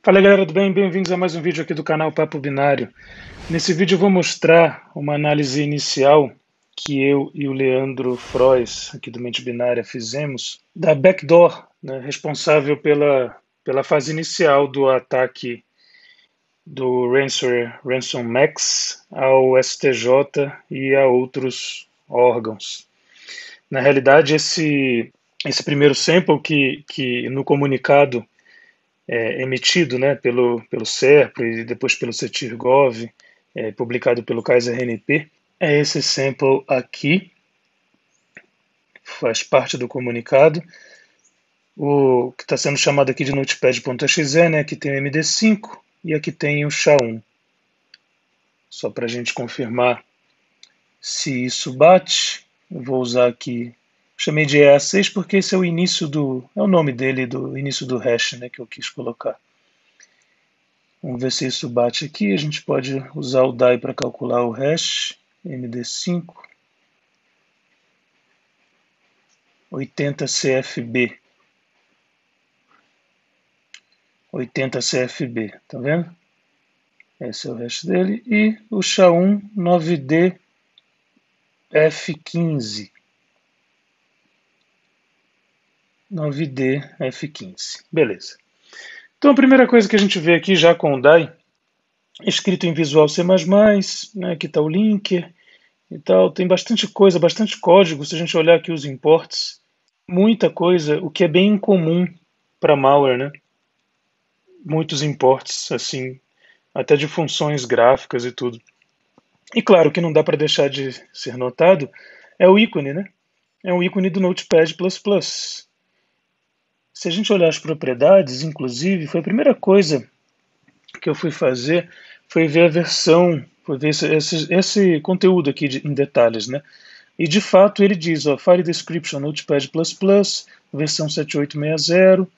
Fala galera, tudo bem? Bem-vindos a mais um vídeo aqui do canal Papo Binário. Nesse vídeo eu vou mostrar uma análise inicial que eu e o Leandro Frois, aqui do Mente Binária, fizemos da backdoor, né, responsável pela fase inicial do ataque do ransomware Ransom Max ao STJ e a outros órgãos. Na realidade, esse primeiro sample que no comunicado emitido, né, pelo SERPRO e depois pelo CETIR-Gov, publicado pelo Kaiser RNP, é esse sample aqui, faz parte do comunicado, o que está sendo chamado aqui de notepad.exe, né, aqui tem o MD5 e aqui tem o SHA-1. Só para a gente confirmar se isso bate, eu vou usar aqui, chamei de EA6 porque esse é o início é o nome dele, do início do hash, né, que eu quis colocar. Vamos ver se isso bate aqui. A gente pode usar o DAI para calcular o hash, MD5, 80 CFB. 80 CFB, tá vendo? Esse é o hash dele. E o SHA-1 9D F15. 9D F15. Beleza. Então a primeira coisa que a gente vê aqui já com o DAI, escrito em Visual C++, né, aqui está o linker e tal, tem bastante coisa, bastante código, se a gente olhar aqui os imports, muita coisa, o que é bem incomum para malware, né? Muitos imports, assim, até de funções gráficas e tudo. E claro, o que não dá para deixar de ser notado é o ícone, né? É o ícone do Notepad++. Se a gente olhar as propriedades, inclusive, foi a primeira coisa que eu fui fazer, foi ver a versão, foi ver esse conteúdo aqui em detalhes, né? E de fato ele diz, ó, File Description Notepad++, versão 7860,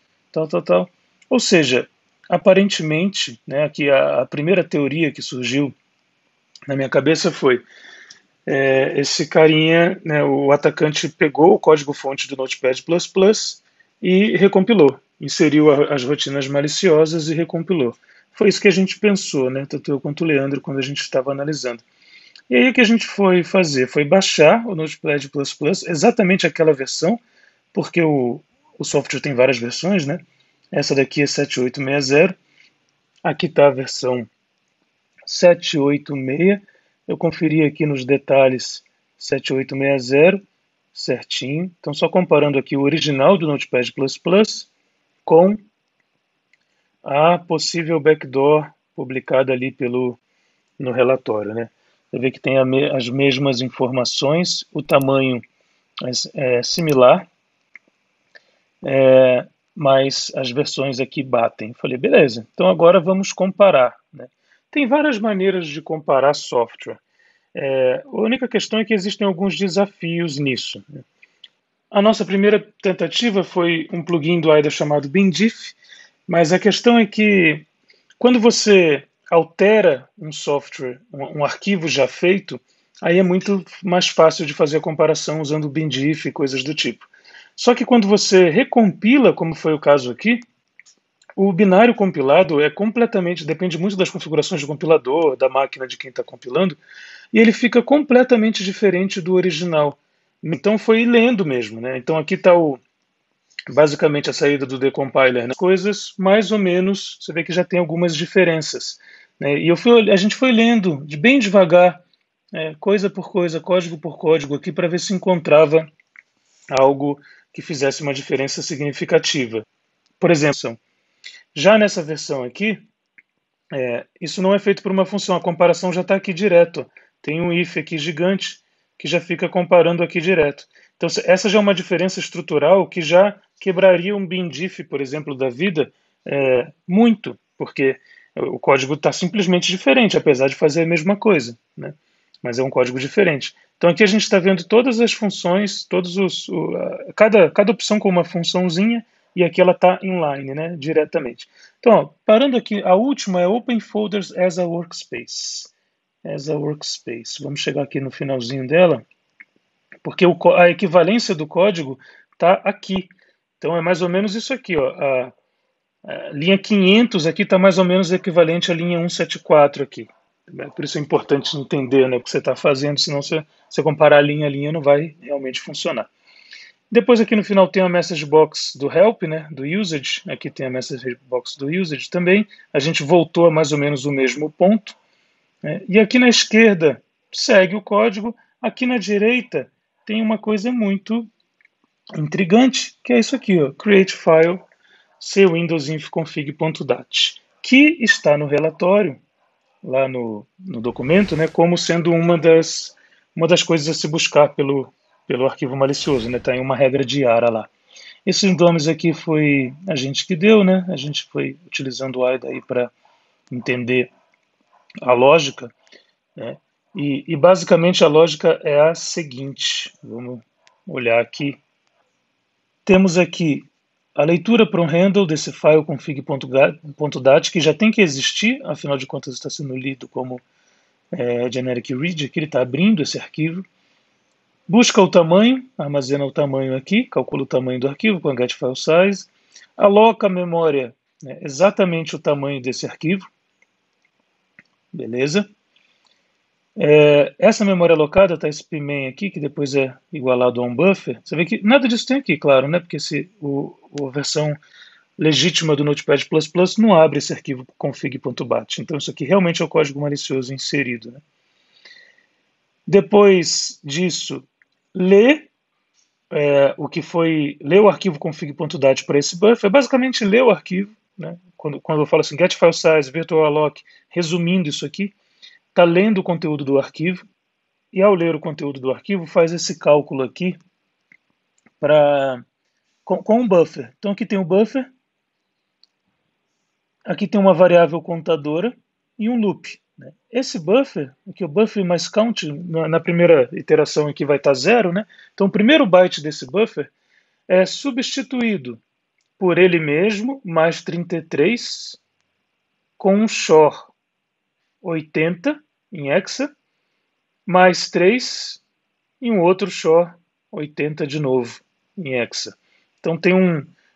tal. Ou seja, aparentemente, né, aqui a primeira teoria que surgiu na minha cabeça foi esse carinha, né, o atacante pegou o código-fonte do Notepad++ e recompilou, inseriu as rotinas maliciosas e recompilou. Foi isso que a gente pensou, né, tanto eu quanto o Leandro, quando a gente estava analisando. E aí o que a gente foi fazer? Foi baixar o Notepad++, exatamente aquela versão, porque o software tem várias versões, né? Essa daqui é 7860, aqui está a versão 786, eu conferi aqui nos detalhes 7860, certinho. Então só comparando aqui o original do Notepad++ com a possível backdoor publicada ali no relatório, né? Você vê que tem as mesmas informações, o tamanho é similar, mas as versões aqui batem. Falei, beleza, então agora vamos comparar, né? Tem várias maneiras de comparar software. A única questão é que existem alguns desafios nisso, né? A nossa primeira tentativa foi um plugin do IDA chamado BinDiff, mas a questão é que quando você altera um software, um arquivo já feito, aí é muito mais fácil de fazer a comparação usando o BinDiff e coisas do tipo. Só que quando você recompila, como foi o caso aqui, o binário compilado depende muito das configurações do compilador, da máquina de quem está compilando, e ele fica completamente diferente do original. Então foi lendo mesmo, né? Então aqui está basicamente a saída do decompiler, né? Coisas mais ou menos, você vê que já tem algumas diferenças, né? E a gente foi lendo de bem devagar, coisa por coisa, código por código aqui para ver se encontrava algo que fizesse uma diferença significativa. Por exemplo, já nessa versão aqui, isso não é feito por uma função, a comparação já está aqui direto. Tem um if aqui gigante que já fica comparando aqui direto. Então, essa já é uma diferença estrutural que já quebraria um BinDiff, por exemplo, da vida, muito, porque o código está simplesmente diferente, apesar de fazer a mesma coisa, né? Mas é um código diferente. Então, aqui a gente está vendo todas as funções, cada opção com uma funçãozinha, e aqui ela está inline, né, diretamente. Então, ó, parando aqui, a última é Open Folders as a Workspace. As a Workspace. Vamos chegar aqui no finalzinho dela, porque a equivalência do código está aqui. Então é mais ou menos isso aqui, ó. Linha 500 aqui está mais ou menos equivalente à linha 174 aqui. Por isso é importante entender, né, o que você está fazendo, senão você comparar linha a linha não vai realmente funcionar. Depois aqui no final tem a message box do help, né, do usage. Aqui tem a message box do usage também. A gente voltou a mais ou menos o mesmo ponto. Né? E aqui na esquerda segue o código. Aqui na direita tem uma coisa muito intrigante, que é isso aqui, ó, create file cwindows.inf.config.dat, que está no relatório, lá no documento, né, como sendo uma das coisas a se buscar pelo arquivo malicioso, né, tá em uma regra de Yara lá. Esses nomes aqui foi a gente que deu, né, a gente foi utilizando o IDA aí para entender a lógica, né, e basicamente a lógica é a seguinte, vamos olhar aqui. Temos aqui a leitura para um handle desse file config.dat, que já tem que existir, afinal de contas está sendo lido como generic read, que ele está abrindo esse arquivo. Busca o tamanho, armazena o tamanho aqui, calcula o tamanho do arquivo com a getFileSize, aloca a memória, né, exatamente o tamanho desse arquivo, beleza? Essa memória alocada está esse pmain aqui, que depois é igualado a um buffer. Você vê que nada disso tem aqui, claro, né? Porque a versão legítima do Notepad++ não abre esse arquivo config.bat. Então isso aqui realmente é o código malicioso inserido, né? Depois disso, lê o arquivo config.dat para esse buffer, basicamente lê o arquivo, né? Quando eu falo assim, get file size, virtual alloc, resumindo isso aqui, está lendo o conteúdo do arquivo, e ao ler o conteúdo do arquivo, faz esse cálculo aqui com um buffer. Então aqui tem o buffer, aqui tem uma variável contadora e um loop. Né? Esse buffer, aqui o buffer mais count, na primeira iteração aqui vai estar 0, né? Então o primeiro byte desse buffer é substituído por ele mesmo, mais 33, com um shor 80 em hexa, mais 3 e um outro shor 80 de novo em hexa. Então tem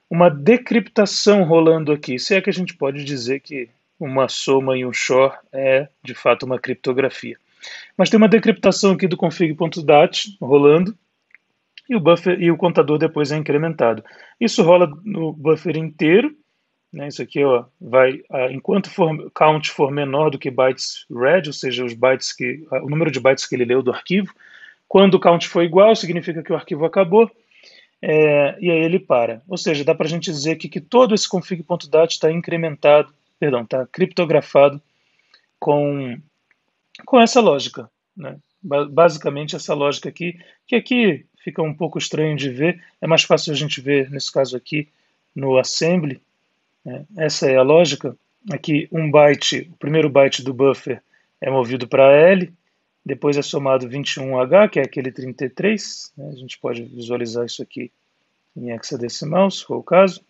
uma decriptação rolando aqui, se é que a gente pode dizer que uma soma e um shor é de fato uma criptografia. Mas tem uma decriptação aqui do config.dat rolando e o buffer e o contador depois é incrementado. Isso rola no buffer inteiro, né? Isso aqui ó, vai enquanto count for menor do que bytes read, ou seja, o número de bytes que ele leu do arquivo. Quando o count for igual, significa que o arquivo acabou. E aí ele para. Ou seja, dá para a gente dizer que todo esse config.dat está está criptografado com essa lógica. Né? Basicamente essa lógica aqui, que aqui fica um pouco estranho de ver, é mais fácil a gente ver nesse caso aqui no assembly. Né? Essa é a lógica. Aqui o primeiro byte do buffer é movido para L, depois é somado 21H, que é aquele 33, né? A gente pode visualizar isso aqui em hexadecimal, se for o caso.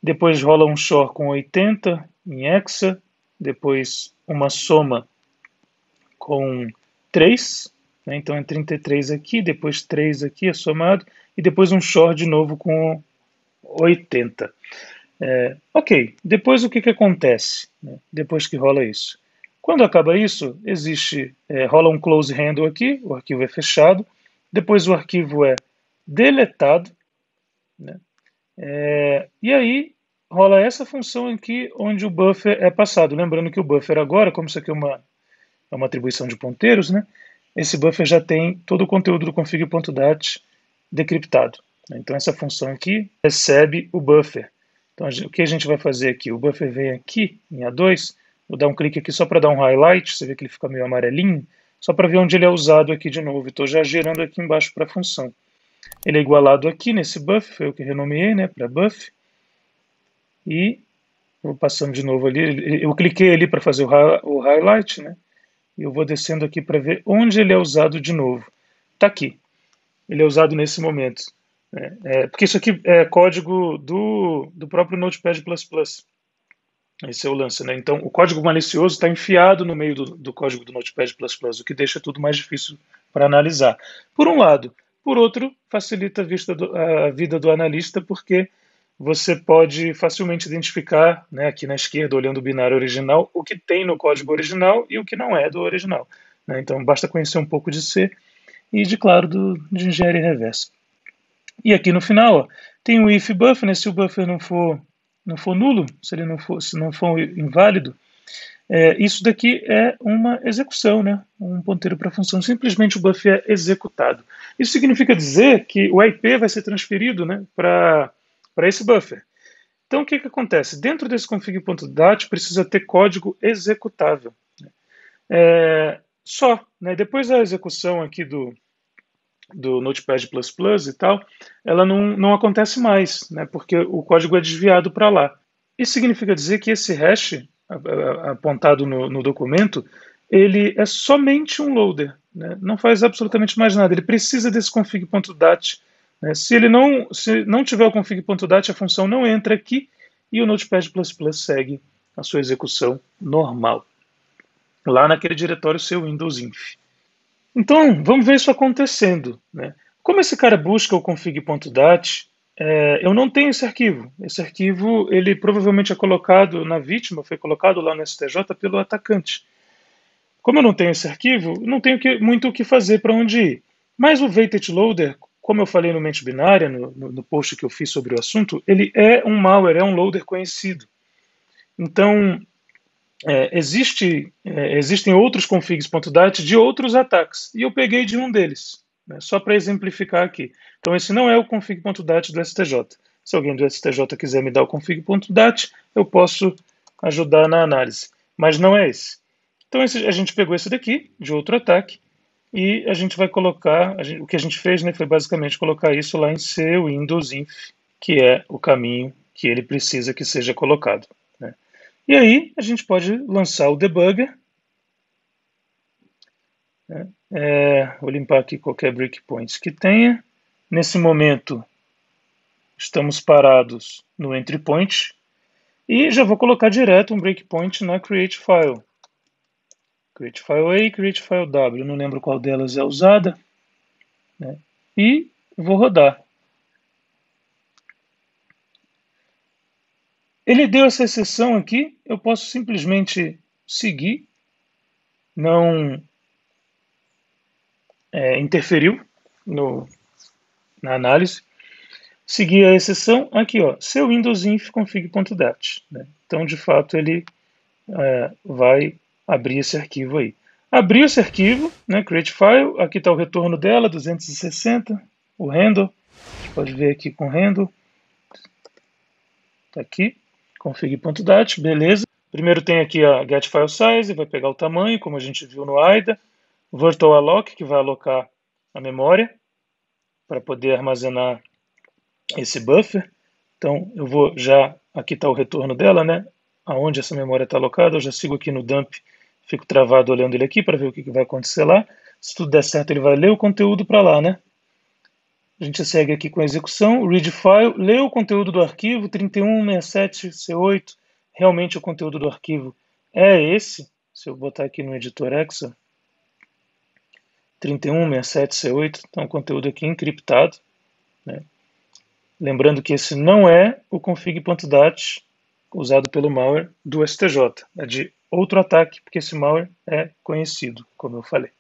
Depois rola um shor com 80 em hexa, depois uma soma com 3, né? Então é 33 aqui, depois 3 aqui é somado, e depois um shor de novo com 80. Ok, depois o que acontece, né? Depois que rola isso? Quando acaba isso, rola um close handle aqui, o arquivo é fechado, depois o arquivo é deletado, né? E aí rola essa função aqui onde o buffer é passado. Lembrando que o buffer agora, como isso aqui é uma atribuição de ponteiros, né? Esse buffer já tem todo o conteúdo do config.dat decriptado. Então essa função aqui recebe o buffer. Então o que a gente vai fazer aqui? O buffer vem aqui em A2, vou dar um clique aqui só para dar um highlight, você vê que ele fica meio amarelinho, só para ver onde ele é usado aqui de novo. Estou já gerando aqui embaixo para a função. Ele é igualado aqui nesse buff, foi o que renomeei, né, para buff. E vou passando de novo ali, eu cliquei ali para fazer o highlight, né, e eu vou descendo aqui para ver onde ele é usado de novo. Está aqui, ele é usado nesse momento. Porque isso aqui é código do próprio Notepad++. Esse é o lance, né? Então, o código malicioso está enfiado no meio do código do Notepad++, o que deixa tudo mais difícil para analisar. Por um lado. Por outro, facilita a vida do analista, porque você pode facilmente identificar, né, aqui na esquerda, olhando o binário original, o que tem no código original e o que não é do original, né? Então, basta conhecer um pouco de C e, de claro, de engenharia reversa. E aqui no final, ó, tem o if buffer, né? Se o buffer não for nulo, se não for inválido, isso daqui é uma execução, né? Um ponteiro para a função. Simplesmente o buffer é executado. Isso significa dizer que o IP vai ser transferido, né, para esse buffer. Então, o que acontece? Dentro desse config.dat precisa ter código executável. Só, né? Depois da execução aqui do Notepad++ e tal, ela não acontece mais, né? Porque o código é desviado para lá. Isso significa dizer que esse hash apontado no documento, ele é somente um loader, né? Não faz absolutamente mais nada. Ele precisa desse config.dat. Né? Se não tiver o config.dat, a função não entra aqui e o Notepad++ segue a sua execução normal, lá naquele diretório seu Windows Inf. Então, vamos ver isso acontecendo, né? Como esse cara busca o config.dat, eu não tenho esse arquivo. Esse arquivo, ele provavelmente é colocado na vítima, foi colocado lá no STJ pelo atacante. Como eu não tenho esse arquivo, não tenho muito o que fazer para onde ir. Mas o Weighted Loader, como eu falei no Mente Binária, no post que eu fiz sobre o assunto, ele é um malware, é um loader conhecido. Então, existem outros configs.dat de outros ataques, e eu peguei de um deles, né, só para exemplificar aqui. Então, esse não é o config.dat do STJ. Se alguém do STJ quiser me dar o config.dat, eu posso ajudar na análise, mas não é esse. Então, a gente pegou esse daqui, de outro ataque, e a gente vai colocar, o que a gente fez, né, foi basicamente colocar isso lá em seu Windows Inf, que é o caminho que ele precisa que seja colocado. Né? E aí a gente pode lançar o debugger. Né? Vou limpar aqui qualquer breakpoint que tenha. Nesse momento, estamos parados no entry point. E já vou colocar direto um breakpoint na create file. Create file A, create file W. Não lembro qual delas é usada. Né? E vou rodar. Ele deu essa exceção aqui. Eu posso simplesmente seguir. Não interferiu na análise. Seguir a exceção aqui, ó, seu Windows Inf config.dat. Né? Então, de fato, ele vai abrir esse arquivo aí. Abriu esse arquivo, né, create file, aqui está o retorno dela, 260, o handle, a gente pode ver aqui com handle, está aqui, config.dat, beleza. Primeiro tem aqui a get file size, vai pegar o tamanho, como a gente viu no AIDA, virtual alloc, que vai alocar a memória, para poder armazenar esse buffer. Então, eu vou já, aqui está o retorno dela, né? Aonde essa memória está alocada, eu já sigo aqui no dump, fico travado olhando ele aqui para ver o que vai acontecer lá. Se tudo der certo, ele vai ler o conteúdo para lá, né? A gente segue aqui com a execução, read file, lê o conteúdo do arquivo, 3167C8, realmente o conteúdo do arquivo é esse, se eu botar aqui no editor Excel, 3167C8, então o conteúdo aqui encriptado, né? Lembrando que esse não é o config.dat usado pelo malware do STJ, é de outro ataque, porque esse malware é conhecido, como eu falei.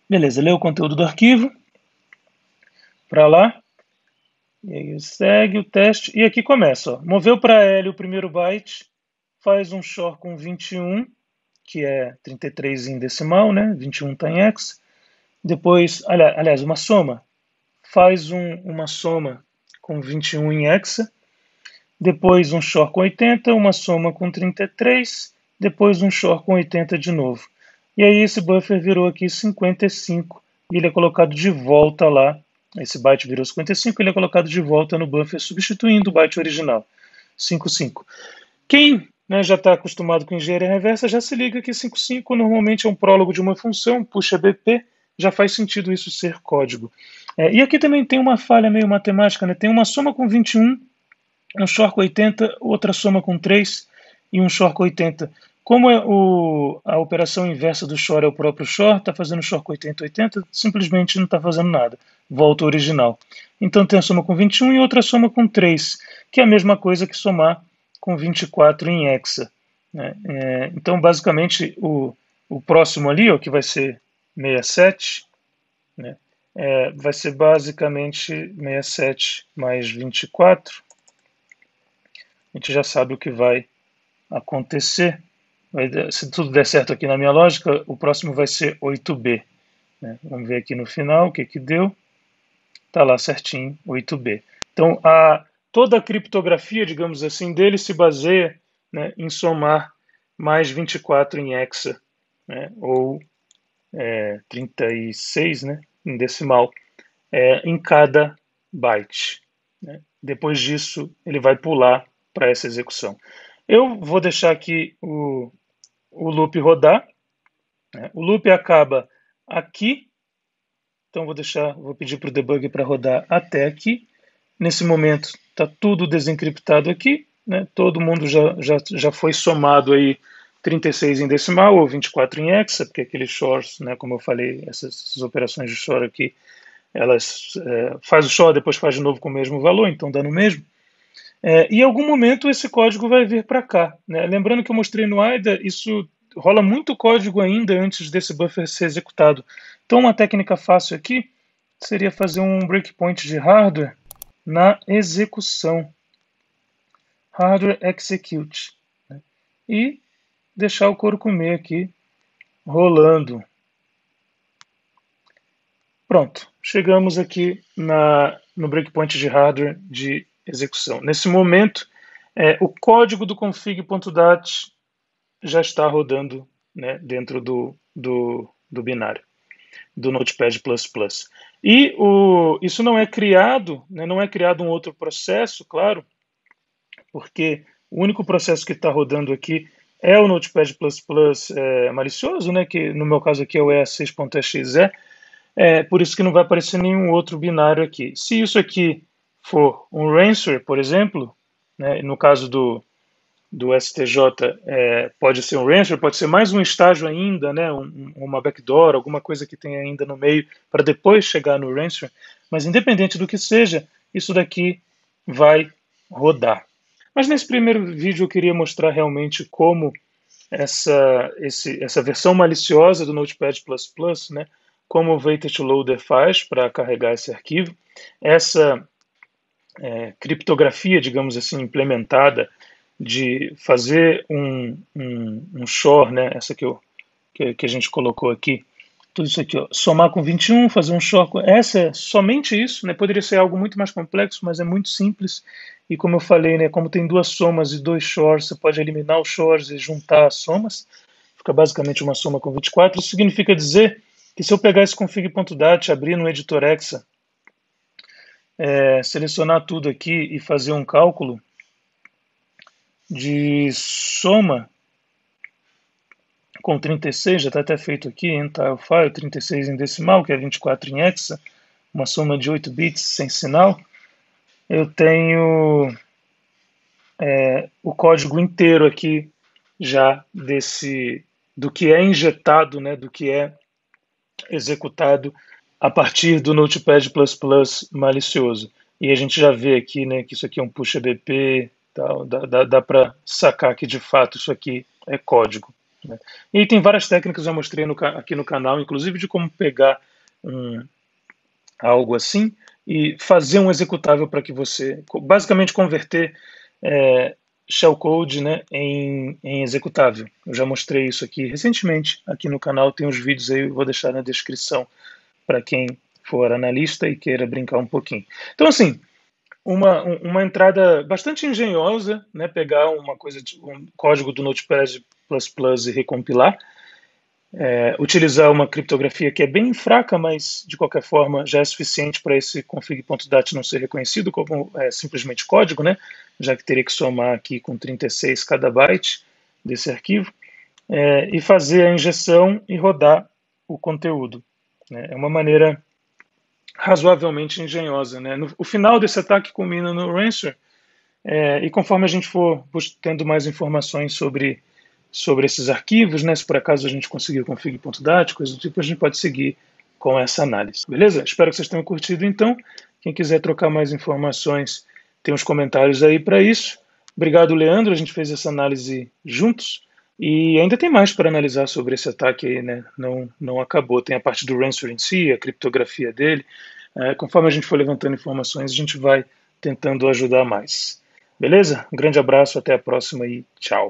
Beleza, lê o conteúdo do arquivo, para lá, e aí segue o teste, e aqui começa, ó, moveu para L o primeiro byte, faz um short com 21, que é 33 em decimal, né? 21 está em hex, depois, aliás, uma soma, faz uma soma com 21 em hexa, depois um short com 80, uma soma com 33, depois um short com 80 de novo. E aí esse buffer virou aqui 55 e ele é colocado de volta lá. Esse byte virou 55 e ele é colocado de volta no buffer, substituindo o byte original, 55. Quem, né, já está acostumado com engenharia reversa já se liga que 55 normalmente é um prólogo de uma função, puxa BP, já faz sentido isso ser código. E aqui também tem uma falha meio matemática, né? Tem uma soma com 21, um short com 80, outra soma com 3 e um short com 80. Como a operação inversa do short é o próprio short, está fazendo short com 80-80, simplesmente não está fazendo nada. Volta ao original. Então tem a soma com 21 e outra soma com 3, que é a mesma coisa que somar com 24 em hexa. Né? Então, basicamente, o próximo ali, ó, que vai ser 67, né? Vai ser basicamente 67 mais 24. A gente já sabe o que vai acontecer. Se tudo der certo aqui na minha lógica, o próximo vai ser 8b. Né? Vamos ver aqui no final o que, que deu. Está lá certinho, 8b. Então, toda a criptografia, digamos assim, dele se baseia, né, em somar mais 24 em hexa, né, ou 36, né, em decimal, em cada byte. Né? Depois disso, ele vai pular para essa execução. Eu vou deixar aqui o loop rodar. Né? O loop acaba aqui, então vou pedir para o debug para rodar até aqui. Nesse momento está tudo desencriptado aqui, né? Todo mundo já foi somado aí 36 em decimal ou 24 em hexa, porque aqueles shorts, né, como eu falei, essas operações de short aqui, elas faz o short, depois faz de novo com o mesmo valor, então dá no mesmo. E em algum momento esse código vai vir para cá. Né? Lembrando que eu mostrei no AIDA, isso rola muito código ainda antes desse buffer ser executado. Então uma técnica fácil aqui seria fazer um breakpoint de hardware na execução. Hardware execute. Né? E deixar o couro comer aqui, rolando. Pronto, chegamos aqui no breakpoint de hardware de execução. Nesse momento, o código do config.dat já está rodando, né, dentro do binário, do Notepad++. E isso não é criado, né, não é criado um outro processo, claro, porque o único processo que está rodando aqui é o Notepad++ malicioso, né, que no meu caso aqui é o EA6.exe, por isso que não vai aparecer nenhum outro binário aqui. Se isso aqui for um rancer, por exemplo, né, no caso do STJ, pode ser um rancher, pode ser mais um estágio ainda, né, uma backdoor, alguma coisa que tem ainda no meio para depois chegar no rancher, mas independente do que seja, isso daqui vai rodar. Mas nesse primeiro vídeo eu queria mostrar realmente como essa versão maliciosa do Notepad++, né, como o Weighted Loader faz para carregar esse arquivo, essa criptografia, digamos assim, implementada de fazer um shor, né, essa que a gente colocou aqui, tudo isso aqui, ó, somar com 21, fazer um shor, essa é somente isso, né, poderia ser algo muito mais complexo, mas é muito simples, e como eu falei, né, como tem duas somas e dois shors, você pode eliminar os shors e juntar as somas, fica basicamente uma soma com 24, isso significa dizer que se eu pegar esse config.dat, abrir no editor Exa, selecionar tudo aqui e fazer um cálculo de soma com 36, já está até feito aqui, entire file, 36 em decimal, que é 24 em hexa, uma soma de 8 bits sem sinal, eu tenho o código inteiro aqui já do que é injetado, né, do que é executado a partir do Notepad++ malicioso. E a gente já vê aqui, né, que isso aqui é um push ABP, tal, dá para sacar que de fato isso aqui é código. Né? E tem várias técnicas que eu já mostrei aqui no canal, inclusive de como pegar algo assim e fazer um executável para que você, basicamente converter shellcode, né, em executável. Eu já mostrei isso aqui recentemente aqui no canal, tem os vídeos aí, eu vou deixar na descrição para quem for analista e queira brincar um pouquinho. Então, assim, uma entrada bastante engenhosa, né, pegar uma coisa, um código do Notepad++ e recompilar, utilizar uma criptografia que é bem fraca, mas de qualquer forma já é suficiente para esse config.dat não ser reconhecido como simplesmente código, né, já que teria que somar aqui com 36 cada byte desse arquivo, e fazer a injeção e rodar o conteúdo. Né. É uma maneira razoavelmente engenhosa. Né. O final desse ataque culmina no rancher, e conforme a gente for tendo mais informações sobre sobre esses arquivos, né? Se por acaso a gente conseguir config.dat, coisa do tipo, a gente pode seguir com essa análise. Beleza? Espero que vocês tenham curtido então. Quem quiser trocar mais informações, tem uns comentários aí para isso. Obrigado, Leandro. A gente fez essa análise juntos. E ainda tem mais para analisar sobre esse ataque aí, né? Não acabou. Tem a parte do ransomware em si, a criptografia dele. Conforme a gente for levantando informações, a gente vai tentando ajudar mais. Beleza? Um grande abraço, até a próxima e tchau.